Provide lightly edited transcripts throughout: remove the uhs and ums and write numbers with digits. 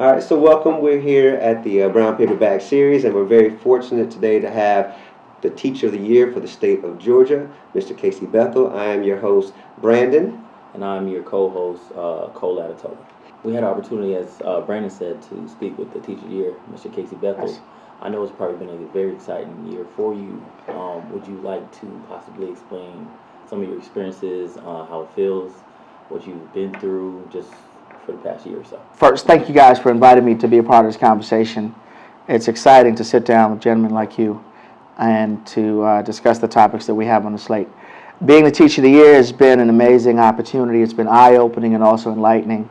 All right, so welcome. We're here at the Brown Paper Bag Series, and we're very fortunate today to have the Teacher of the Year for the state of Georgia, Mr. Casey Bethel. I am your host, Brandon. And I'm your co-host, Cole Adatola. We had an opportunity, as Brandon said, to speak with the Teacher of the Year, Mr. Casey Bethel. Nice. I know it's probably been a very exciting year for you. Would you like to possibly explain some of your experiences, how it feels, what you've been through, just for the past year or so? First, thank you guys for inviting me to be a part of this conversation. It's exciting to sit down with gentlemen like you and to discuss the topics that we have on the slate. Being the Teacher of the Year has been an amazing opportunity. It's been eye-opening and also enlightening.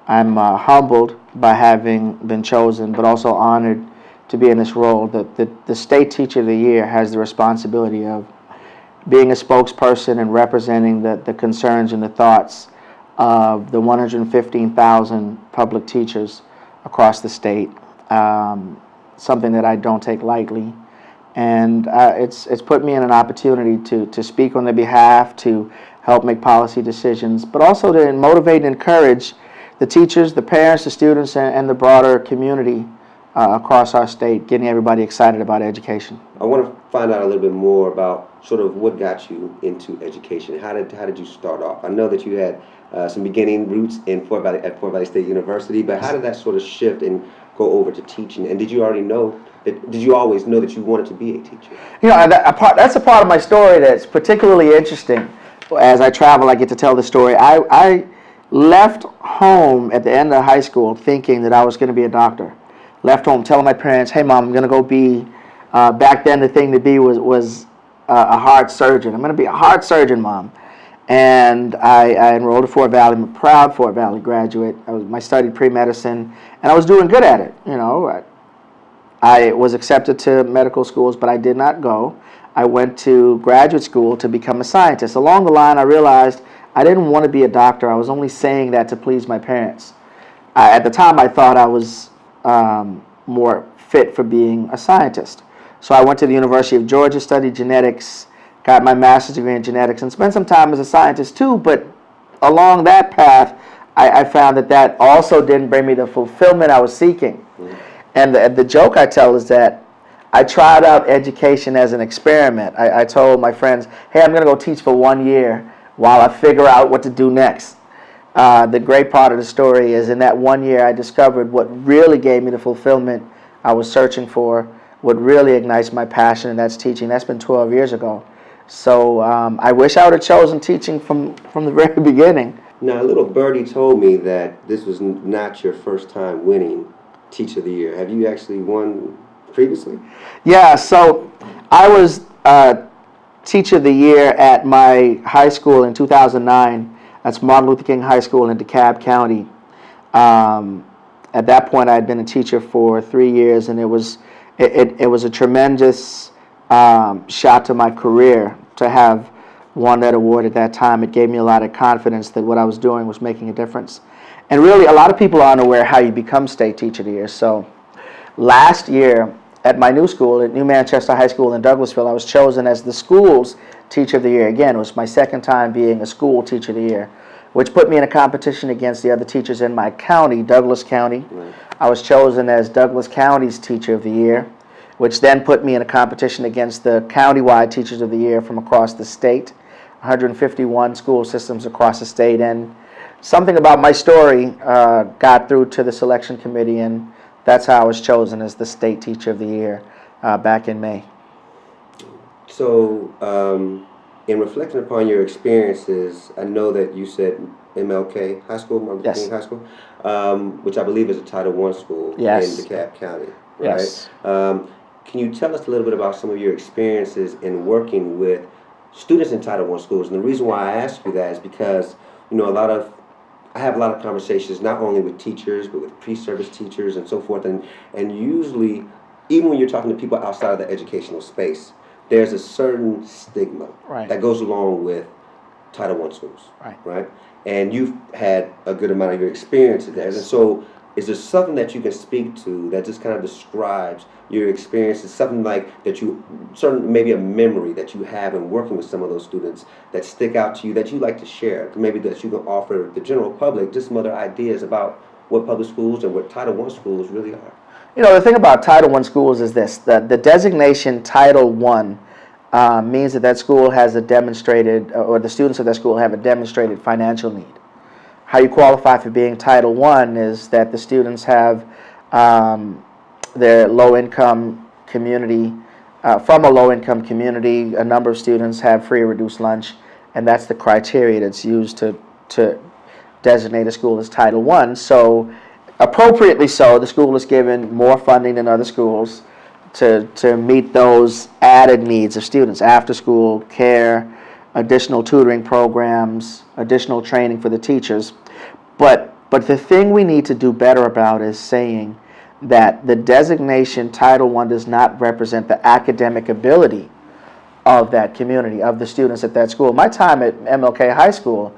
I'm humbled by having been chosen, but also honored to be in this role. The State Teacher of the Year has the responsibility of being a spokesperson and representing the concerns and the thoughts of the 115,000 public teachers across the state, something that I don't take lightly. And it's put me in an opportunity to speak on their behalf, to help make policy decisions, but also to motivate and encourage the teachers, the parents, the students, and the broader community across our state, getting everybody excited about education. I want to find out a little bit more about sort of what got you into education. How did you start off? I know that you had some beginning roots in Fort Valley State University, but how did that sort of shift and go over to teaching? And did you always know that you wanted to be a teacher? You know, that's a part of my story that's particularly interesting. As I travel, I get to tell the story. I left home at the end of high school thinking that I was going to be a doctor. Left home telling my parents, hey, Mom, I'm going to go be, back then the thing to be was a heart surgeon. I'm going to be a heart surgeon, Mom. And I enrolled at Fort Valley. I'm a proud Fort Valley graduate. I studied pre-medicine, and I was doing good at it. You know, I was accepted to medical schools, but I did not go. I went to graduate school to become a scientist. Along the line, I realized I didn't want to be a doctor. I was only saying that to please my parents. At the time, I thought I was more fit for being a scientist. So I went to the University of Georgia, studied genetics, got my master's degree in genetics, and spent some time as a scientist too. But along that path, I found that also didn't bring me the fulfillment I was seeking. Mm-hmm. And the joke I tell is that I tried out education as an experiment. I told my friends, hey, I'm going to go teach for 1 year while I figure out what to do next. The great part of the story is in that 1 year I discovered what really gave me the fulfillment I was searching for, what really ignites my passion, and that's teaching. That's been 12 years ago. So I wish I would have chosen teaching from the very beginning. Now, a little birdie told me that this was not your first time winning Teacher of the Year. Have you actually won previously? Yeah, so I was Teacher of the Year at my high school in 2009. That's Martin Luther King High School in DeKalb County. At that point, I had been a teacher for 3 years, and it was a tremendous shot to my career to have won that award at that time. It gave me a lot of confidence that what I was doing was making a difference. And really, a lot of people aren't aware how you become State Teacher of the Year. So last year at my new school, at New Manchester High School in Douglasville, I was chosen as the school's Teacher of the Year. Again, it was my second time being a school Teacher of the Year, which put me in a competition against the other teachers in my county, Douglas County. Right. I was chosen as Douglas County's Teacher of the Year, which then put me in a competition against the countywide Teachers of the Year from across the state, 151 school systems across the state. And something about my story got through to the selection committee, and that's how I was chosen as the State Teacher of the Year back in May. So, in reflecting upon your experiences, I know that you said MLK High School, Martin Luther King High School, which I believe is a Title I school in DeKalb County, right? Yes. Can you tell us a little bit about some of your experiences in working with students in Title I schools? And the reason why I ask you that is because, you know, I have a lot of conversations not only with teachers, but with pre-service teachers and so forth. And usually, even when you're talking to people outside of the educational space, there's a certain stigma that goes along with Title I schools, right? And you've had a good amount of your experience there. And so is there something that you can speak to that just kind of describes your experiences, something like that maybe a memory that you have in working with some of those students that stick out to you, that you like to share, maybe that you can offer the general public just some other ideas about what public schools and what Title I schools really are. You know, the thing about Title I schools is this: the designation Title I means that that school has a demonstrated, or the students of that school have a demonstrated financial need. How you qualify for being Title I is that the students have their low-income community, from a low-income community, a number of students have free or reduced lunch, and that's the criteria that's used to designate a school as Title I. So, appropriately so, the school is given more funding than other schools to meet those added needs of students: after-school care, additional tutoring programs, additional training for the teachers. But the thing we need to do better about is saying that the designation Title I does not represent the academic ability of that community, of the students at that school. My time at MLK High School,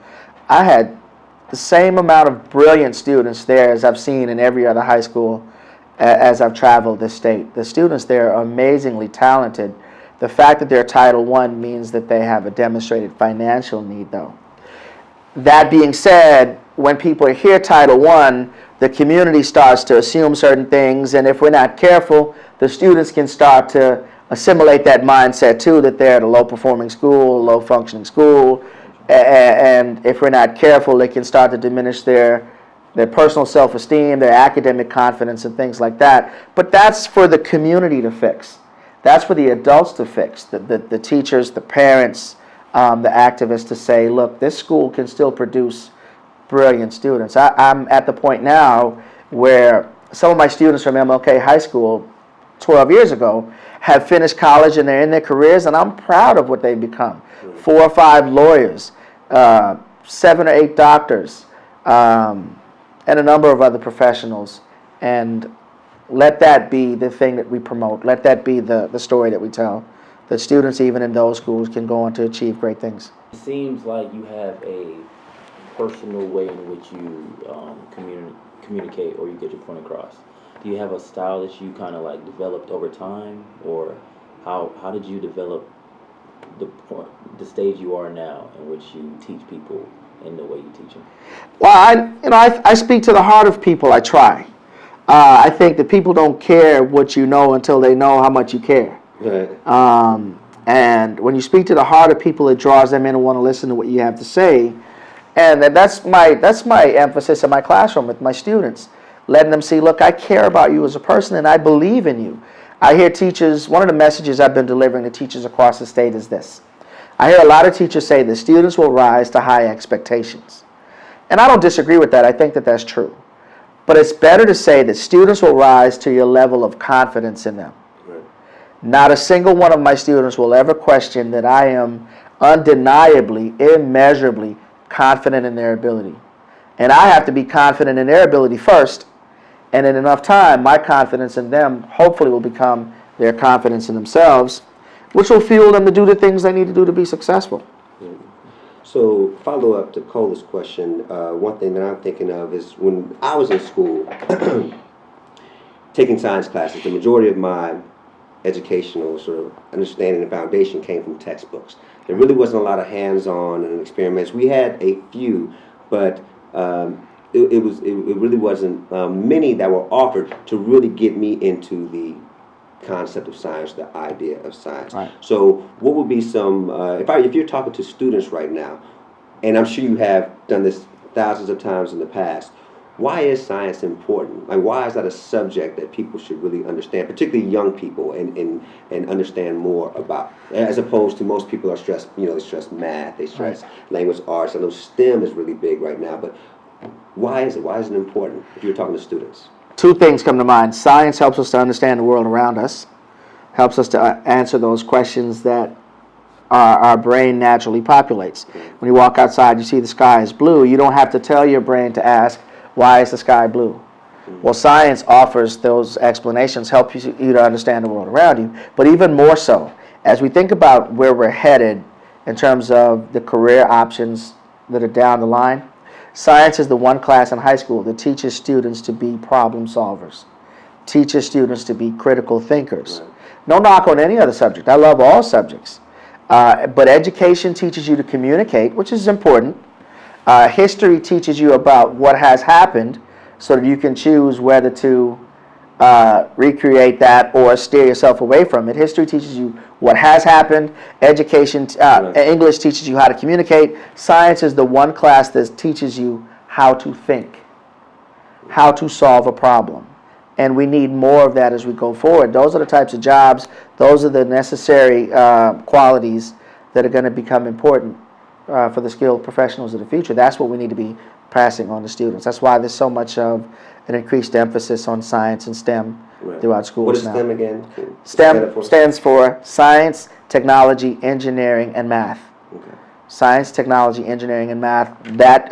I had the same amount of brilliant students there as I've seen in every other high school as I've traveled this state. The students there are amazingly talented. The fact that they're Title I means that they have a demonstrated financial need, though. That being said, when people hear Title I, the community starts to assume certain things, and if we're not careful, the students can start to assimilate that mindset too, that they're at a low-performing school, low-functioning school, and if we're not careful, it can start to diminish their personal self-esteem, their academic confidence, and things like that. But that's for the community to fix. That's for the adults to fix, the teachers, the parents, the activists, to say, look, this school can still produce brilliant students. I'm at the point now where some of my students from MLK High School 12 years ago have finished college and they're in their careers, and I'm proud of what they've become. 4 or 5 lawyers, 7 or 8 doctors, and a number of other professionals. And let that be the thing that we promote. Let that be the story that we tell. That students, even in those schools, can go on to achieve great things. It seems like you have a personal way in which you communicate or you get your point across. Do you have a style that you kind of like developed over time, or how did you develop the stage you are now in which you teach people in the way you teach them? Well, I speak to the heart of people. I try. I think that people don't care what you know until they know how much you care. Right. And when you speak to the heart of people, it draws them in and want to listen to what you have to say. And that's my emphasis in my classroom with my students, letting them see, look, I care about you as a person and I believe in you. I hear teachers, one of the messages I've been delivering to teachers across the state is this. I hear a lot of teachers say the students will rise to high expectations. And I don't disagree with that. I think that that's true. But it's better to say that students will rise to your level of confidence in them. Right. Not a single one of my students will ever question that I am undeniably, immeasurably confident in their ability. And I have to be confident in their ability first, and in enough time, my confidence in them hopefully will become their confidence in themselves, which will fuel them to do the things they need to do to be successful. So, follow up to Cola's question, one thing that I'm thinking of is when I was in school, taking science classes, the majority of my educational sort of understanding and foundation came from textbooks. There really wasn't a lot of hands-on and experiments. We had a few, but it really wasn't many that were offered to really get me into the concept of science, the idea of science. Right. So what would be some, if you're talking to students right now, and I'm sure you have done this thousands of times in the past, why is science important? Like, why is that a subject that people should really understand, particularly young people, and understand more about, as opposed to most people are stressed, they stress math, they stress language arts. I know STEM is really big right now, but why is it? Why is it important if you're talking to students? 2 things come to mind. Science helps us to understand the world around us, helps us to answer those questions that our brain naturally populates. When you walk outside, you see the sky is blue. You don't have to tell your brain to ask, why is the sky blue? Well, science offers those explanations, help you to understand the world around you. But even more so, as we think about where we're headed in terms of the career options that are down the line, science is the one class in high school that teaches students to be problem solvers, teaches students to be critical thinkers. No knock on any other subject. I love all subjects. But education teaches you to communicate, which is important. History teaches you about what has happened so that you can choose whether to recreate that or steer yourself away from it. History teaches you what has happened. Education, English teaches you how to communicate. Science is the one class that teaches you how to think, how to solve a problem. And we need more of that as we go forward. Those are the types of jobs, those are the necessary qualities that are going to become important for the skilled professionals of the future. That's what we need to be passing on to students. That's why there's so much of an increased emphasis on science and STEM throughout schools now. What is STEM again? STEM stands for Science, Technology, Engineering, and Math. Okay. Science, Technology, Engineering, and Math. That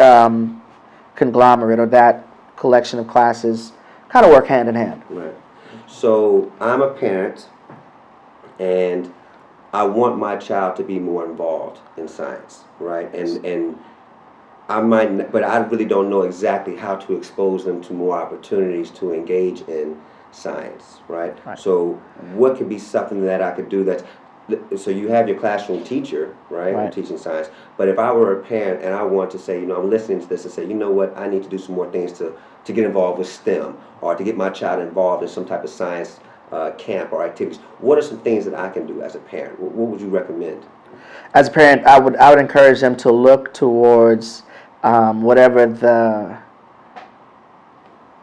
conglomerate or that collection of classes kind of work hand in hand. Right. So I'm a parent, and I want my child to be more involved in science, right? And I might, but I really don't know exactly how to expose them to more opportunities to engage in science, right? So what could be something that I could do that's, so you have your classroom teacher, right, Right. teaching science, but if I were a parent and I want to say, I'm listening to this and say, you know what, I need to do some more things to get involved with STEM or to get my child involved in some type of science camp or activities, what are some things that I can do as a parent? What would you recommend? As a parent, I would encourage them to look towards whatever the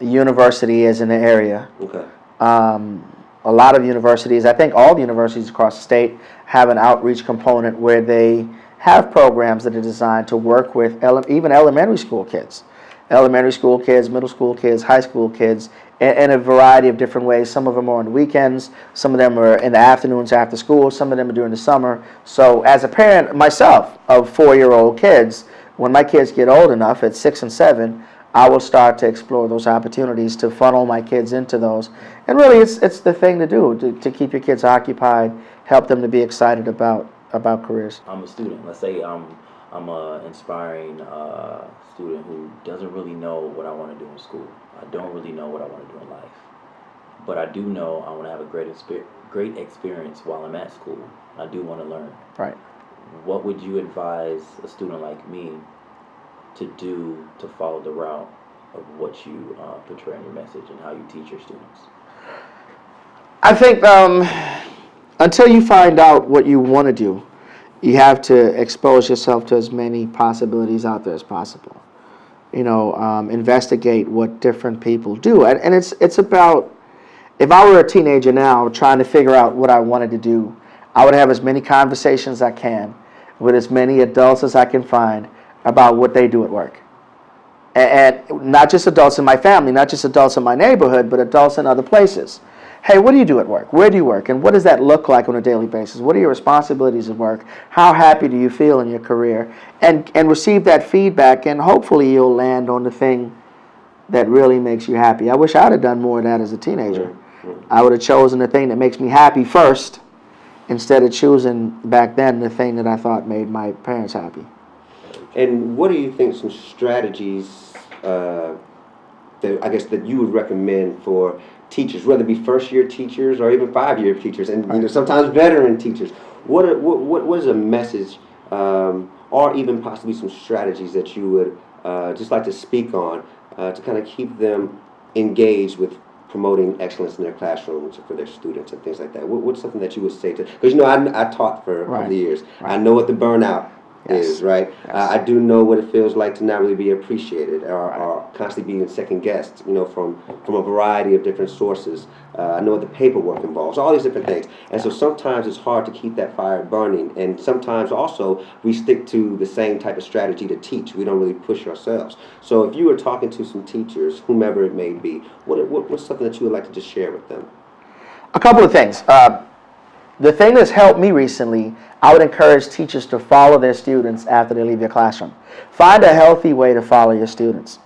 university is in the area. Okay. A lot of universities, I think all the universities across the state, have an outreach component where they have programs that are designed to work with even elementary school kids. Elementary school kids, middle school kids, high school kids, in a variety of different ways. Some of them are on the weekends, some of them are in the afternoons after school, some of them are during the summer. So as a parent myself of 4-year-old kids, when my kids get old enough at 6 and 7, I will start to explore those opportunities to funnel my kids into those. And really, it's the thing to do, to keep your kids occupied, help them to be excited about careers. I'm a student. Let's say I'm an inspiring student who doesn't really know what I want to do in school. I don't really know what I want to do in life. But I do know I want to have a great experience while I'm at school. I do want to learn. Right. What would you advise a student like me to do to follow the route of what you portray in your message and how you teach your students? I think until you find out what you want to do, you have to expose yourself to as many possibilities out there as possible. Investigate what different people do. And it's about, if I were a teenager now trying to figure out what I wanted to do, I would have as many conversations as I can with as many adults as I can find about what they do at work. And not just adults in my family, not just adults in my neighborhood, but adults in other places. Hey, what do you do at work? Where do you work? And what does that look like on a daily basis? What are your responsibilities at work? How happy do you feel in your career? And receive that feedback, and hopefully you'll land on the thing that really makes you happy. I wish I'd have done more of that as a teenager. I would have chosen the thing that makes me happy first, instead of choosing back then the thing that I thought made my parents happy. And what do you think some strategies that you would recommend for teachers, whether it be first-year teachers or even 5-year teachers, and sometimes veteran teachers? What is a message, or even possibly some strategies that you would just like to speak on to kind of keep them engaged with promoting excellence in their classrooms for their students and things like that? What's something that you would say to? Because I taught for a couple of years. Right. I know what the burnout is, right? Yes. I do know what it feels like to not really be appreciated or constantly being second guessed, from a variety of different sources. I know what the paperwork involves, all these different things. And so sometimes it's hard to keep that fire burning. And sometimes also we stick to the same type of strategy to teach. We don't really push ourselves. So if you were talking to some teachers, whomever it may be, what's something that you would like to just share with them? A couple of things. The thing that's helped me recently, I would encourage teachers to follow their students after they leave your classroom. Find a healthy way to follow your students.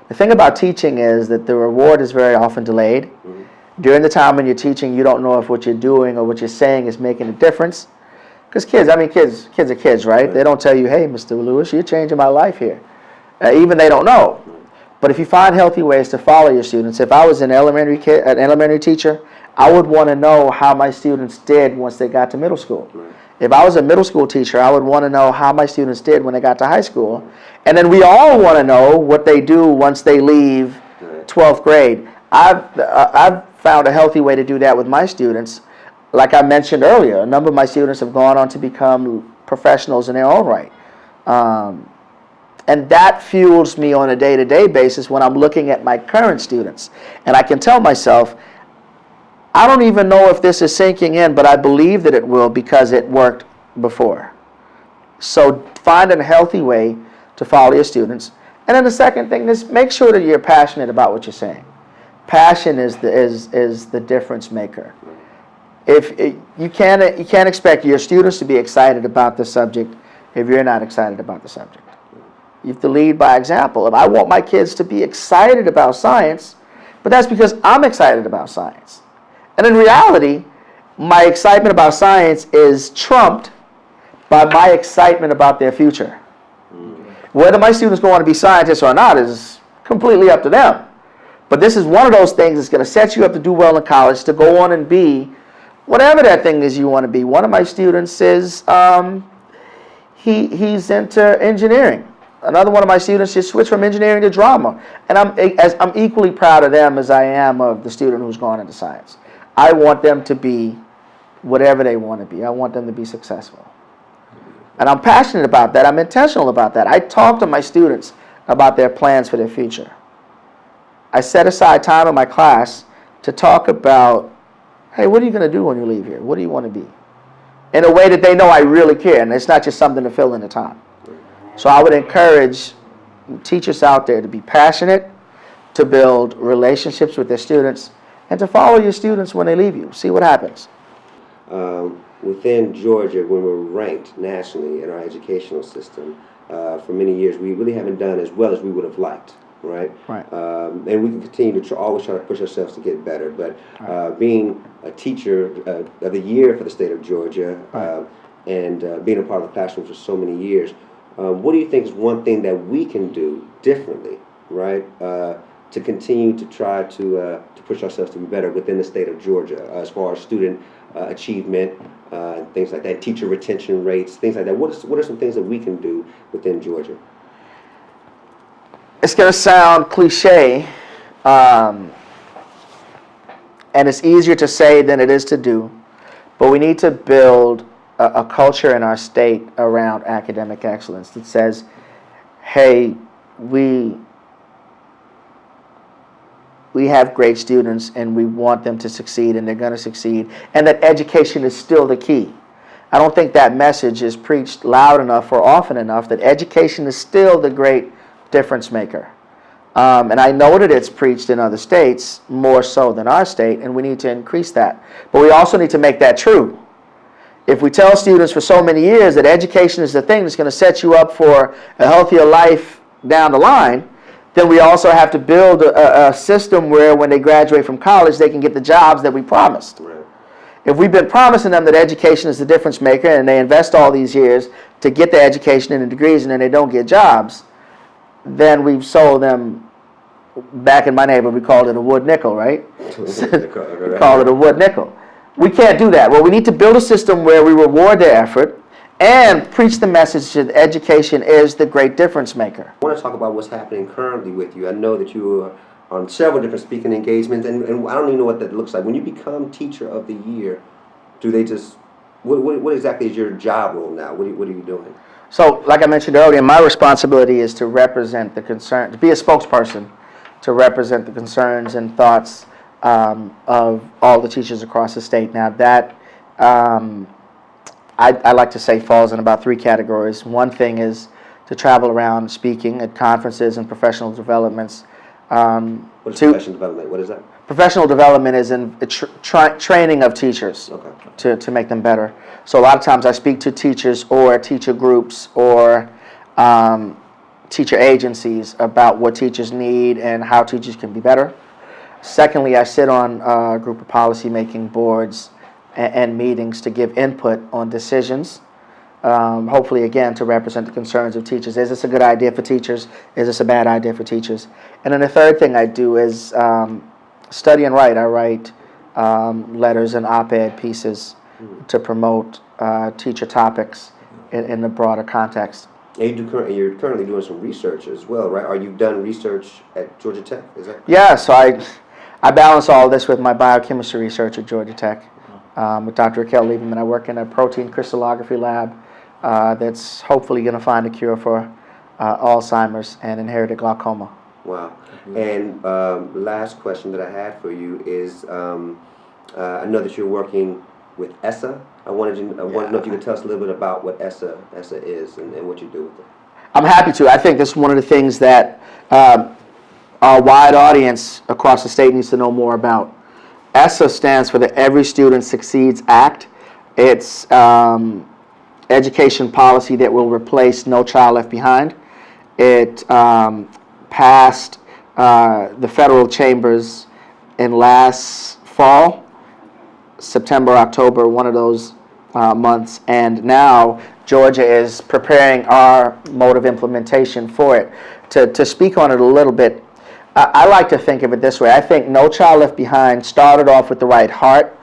The thing about teaching is that the reward is very often delayed. Mm-hmm. During the time when you're teaching, you don't know if what you're doing or what you're saying is making a difference. Because kids are kids, right? They don't tell you, hey, Mr. Lewis, you're changing my life here. Even they don't know. But if you find healthy ways to follow your students, if I was an elementary teacher, I would want to know how my students did once they got to middle school. Right. If I was a middle school teacher, I would want to know how my students did when they got to high school. And then we all want to know what they do once they leave 12th grade, I've found a healthy way to do that with my students. Like I mentioned earlier, a number of my students have gone on to become professionals in their own right. And that fuels me on a day-to-day basis when I'm looking at my current students. And I can tell myself, I don't even know if this is sinking in, but I believe that it will because it worked before. So find a healthy way to follow your students. And then the second thing is make sure that you're passionate about what you're saying. Passion is the difference maker. You can't expect your students to be excited about the subject if you're not excited about the subject. You have to lead by example. If I want my kids to be excited about science, but that's because I'm excited about science. And in reality, my excitement about science is trumped by my excitement about their future. Whether my students go on to be scientists or not is completely up to them. But this is one of those things that's going to set you up to do well in college, to go on and be whatever that thing is you want to be. One of my students is, he's into engineering. Another one of my students just switched from engineering to drama. And I'm equally proud of them as I am of the student who's gone into science. I want them to be whatever they want to be. I want them to be successful. And I'm passionate about that. I'm intentional about that. I talk to my students about their plans for their future. I set aside time in my class to talk about, hey, what are you going to do when you leave here? What do you want to be? In a way that they know I really care, and it's not just something to fill in the time. So I would encourage teachers out there to be passionate, to build relationships with their students, and to follow your students when they leave you. See what happens. Within Georgia, when we're ranked nationally in our educational system, for many years, we really haven't done as well as we would have liked, right? Right. And we can continue to always try to push ourselves to get better. But being a teacher of the year for the state of Georgia, and being a part of the classroom for so many years, what do you think is one thing that we can do differently, right, to continue to try to push ourselves to be better within the state of Georgia as far as student achievement, and things like that, teacher retention rates, things like that? What are some things that we can do within Georgia? It's going to sound cliche, and it's easier to say than it is to do, but we need to build a culture in our state around academic excellence that says, hey, we have great students and we want them to succeed and they're going to succeed, and that education is still the key. I don't think that message is preached loud enough or often enough, that education is still the great difference maker. And I know that it's preached in other states more so than our state, and we need to increase that. But we also need to make that true. If we tell students for so many years that education is the thing that's going to set you up for a healthier life down the line, then we also have to build a system where when they graduate from college, they can get the jobs that we promised. Right. If we've been promising them that education is the difference maker and they invest all these years to get the education and the degrees and then they don't get jobs, then we've sold them, back in my neighborhood, we called it a wood nickel, right? We call it a wood nickel. We can't do that. Well, we need to build a system where we reward their effort and preach the message that education is the great difference maker. I want to talk about what's happening currently with you. I know that you are on several different speaking engagements, and I don't even know what that looks like. When you become Teacher of the Year, do they just, what exactly is your job role now? What are you doing? So, like I mentioned earlier, my responsibility is to represent the concern, to be a spokesperson, to represent the concerns and thoughts of all the teachers across the state. Now, that I like to say falls in about 3 categories. One thing is to travel around speaking at conferences and professional developments. What is professional development? What is that? Professional development is in training of teachers, okay, to make them better. So a lot of times I speak to teachers or teacher groups or teacher agencies about what teachers need and how teachers can be better. Secondly, I sit on a group of policy-making boards and meetings to give input on decisions, hopefully, again, to represent the concerns of teachers. Is this a good idea for teachers? Is this a bad idea for teachers? And then the third thing I do is study and write. I write letters and op-ed pieces to promote teacher topics in the broader context. And you're currently doing some research as well, right? Or you've done research at Georgia Tech, is that? Yeah, so I balance all this with my biochemistry research at Georgia Tech with Dr. Raquel Lieberman. I work in a protein crystallography lab that's hopefully going to find a cure for Alzheimer's and inherited glaucoma. Wow. And last question that I had for you is, I know that you're working with ESSA. I wanted to know if you could tell us a little bit about what ESSA is and what you do with it. I'm happy to. I think this is one of the things that our wide audience across the state needs to know more about. ESSA stands for the Every Student Succeeds Act. It's education policy that will replace No Child Left Behind. It passed the federal chambers in last fall, September, October, one of those months, and now Georgia is preparing our mode of implementation for it. To speak on it a little bit, I like to think of it this way. I think No Child Left Behind started off with the right heart,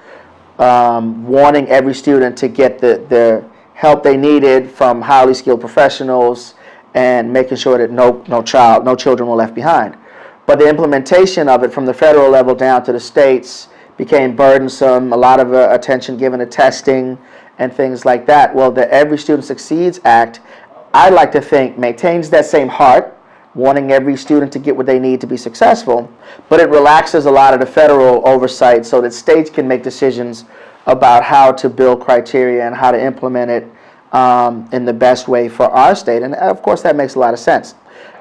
wanting every student to get the help they needed from highly skilled professionals and making sure that no children were left behind. But the implementation of it from the federal level down to the states became burdensome, a lot of attention given to testing and things like that. Well, the Every Student Succeeds Act, I like to think, maintains that same heart, wanting every student to get what they need to be successful, but it relaxes a lot of the federal oversight so that states can make decisions about how to build criteria and how to implement it in the best way for our state. And of course, that makes a lot of sense.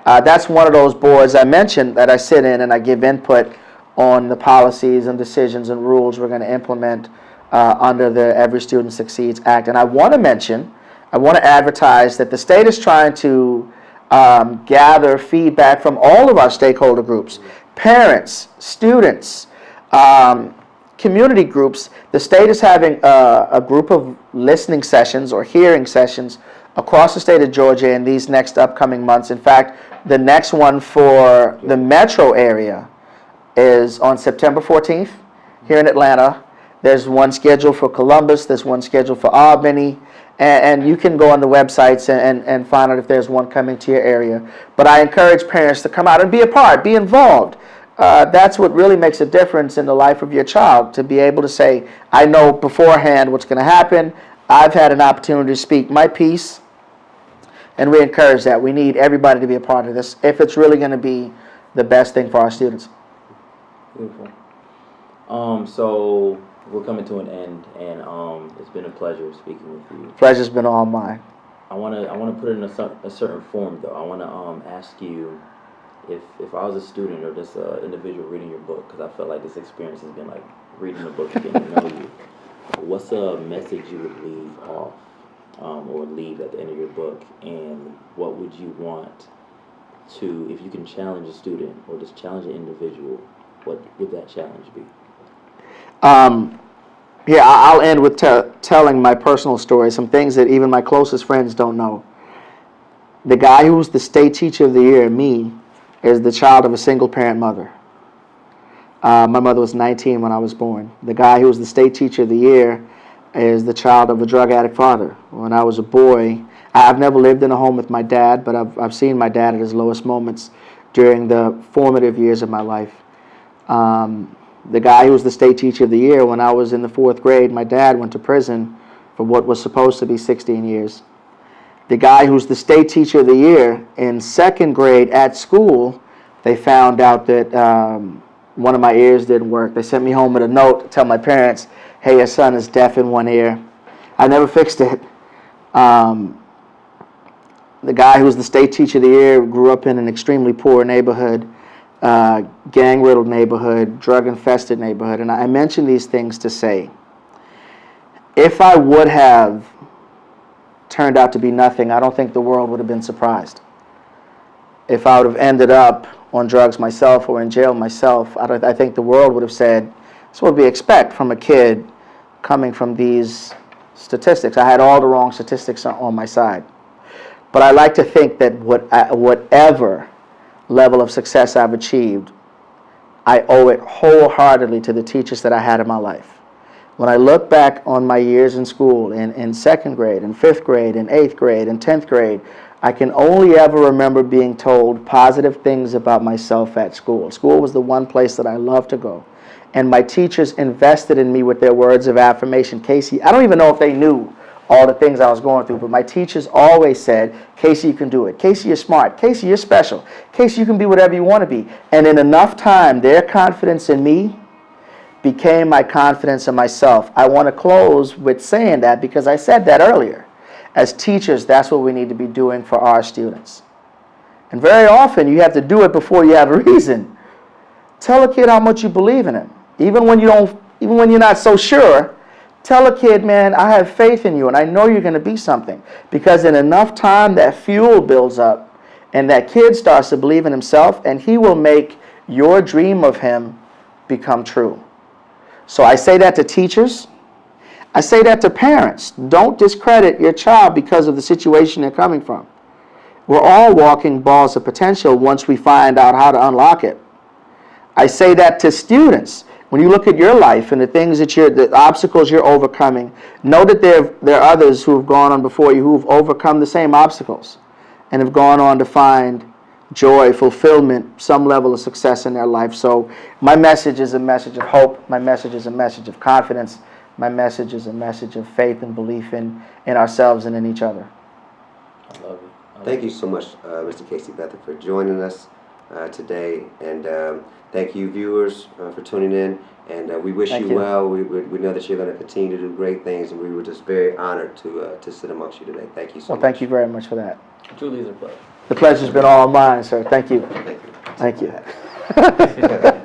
That's one of those boards I mentioned that I sit in and I give input on the policies and decisions and rules we're going to implement under the Every Student Succeeds Act. And I want to advertise that the state is trying to gather feedback from all of our stakeholder groups, parents, students, community groups. The state is having a group of listening sessions or hearing sessions across the state of Georgia in these next upcoming months. In fact, the next one for the metro area is on September 14th here in Atlanta. There's one scheduled for Columbus. There's one scheduled for Albany. And you can go on the websites and find out if there's one coming to your area. But I encourage parents to come out and be a part, be involved. That's what really makes a difference in the life of your child, to be able to say, I know beforehand what's going to happen. I've had an opportunity to speak my piece. And we encourage that. We need everybody to be a part of this if it's really going to be the best thing for our students. Beautiful. So we're coming to an end, and it's been a pleasure speaking with you. Pleasure's been all mine. I wanna put it in a certain form though. I wanna ask you if I was a student or just an individual reading your book, because I felt like this experience has been like reading the book and getting to know you. What's a message you would leave off or leave at the end of your book, and what would you want to, if you can challenge a student or just challenge an individual, what would that challenge be? Yeah, I'll end with telling my personal story, some things that even my closest friends don't know. The guy who was the state teacher of the year, me, is the child of a single-parent mother. My mother was 19 when I was born. The guy who was the state teacher of the year is the child of a drug addict father. When I was a boy, I've never lived in a home with my dad, but I've seen my dad at his lowest moments during the formative years of my life. The guy who was the state teacher of the year, when I was in the 4th grade, my dad went to prison for what was supposed to be 16 years. The guy who's the state teacher of the year, in 2nd grade at school, they found out that one of my ears didn't work. They sent me home with a note to tell my parents, hey, your son is deaf in one ear. I never fixed it. The guy who was the state teacher of the year grew up in an extremely poor neighborhood, gang-riddled neighborhood, drug-infested neighborhood. And I mention these things to say, if I would have turned out to be nothing, I don't think the world would have been surprised. If I would have ended up on drugs myself or in jail myself, I think the world would have said, that's what we expect from a kid coming from these statistics. I had all the wrong statistics on my side. But I like to think that whatever level of success I've achieved, I owe it wholeheartedly to the teachers that I had in my life. When I look back on my years in school, in 2nd grade, in 5th grade, in 8th grade, in 10th grade, I can only ever remember being told positive things about myself at school. School was the one place that I loved to go. And my teachers invested in me with their words of affirmation. Casey, I don't even know if they knew all the things I was going through, but my teachers always said, Casey, you can do it. Casey, you're smart. Casey, you're special. Casey, you can be whatever you want to be. And in enough time, their confidence in me became my confidence in myself. I want to close with saying that because I said that earlier. As teachers, that's what we need to be doing for our students. And very often, you have to do it before you have a reason. Tell a kid how much you believe in him. Even when you're not so sure, tell a kid, man, I have faith in you and I know you're going to be something. Because in enough time, that fuel builds up and that kid starts to believe in himself and he will make your dream of him become true. So I say that to teachers. I say that to parents. Don't discredit your child because of the situation they're coming from. We're all walking balls of potential once we find out how to unlock it. I say that to students. When you look at your life and the things that the obstacles you're overcoming, know that there are others who have gone on before you who have overcome the same obstacles and have gone on to find joy, fulfillment, some level of success in their life. So my message is a message of hope. My message is a message of confidence. My message is a message of faith and belief in ourselves and in each other. I love it. Thank you so much, Mr. Casey Bethel, for joining us today. And thank you, viewers, for tuning in. And we wish you well. We know that you're going to continue to do great things. And we were just very honored to sit amongst you today. Thank you so much. Well, thank you very much for that. Truly is a pleasure. The pleasure's been all mine, sir. Thank you. Thank you. Thank you.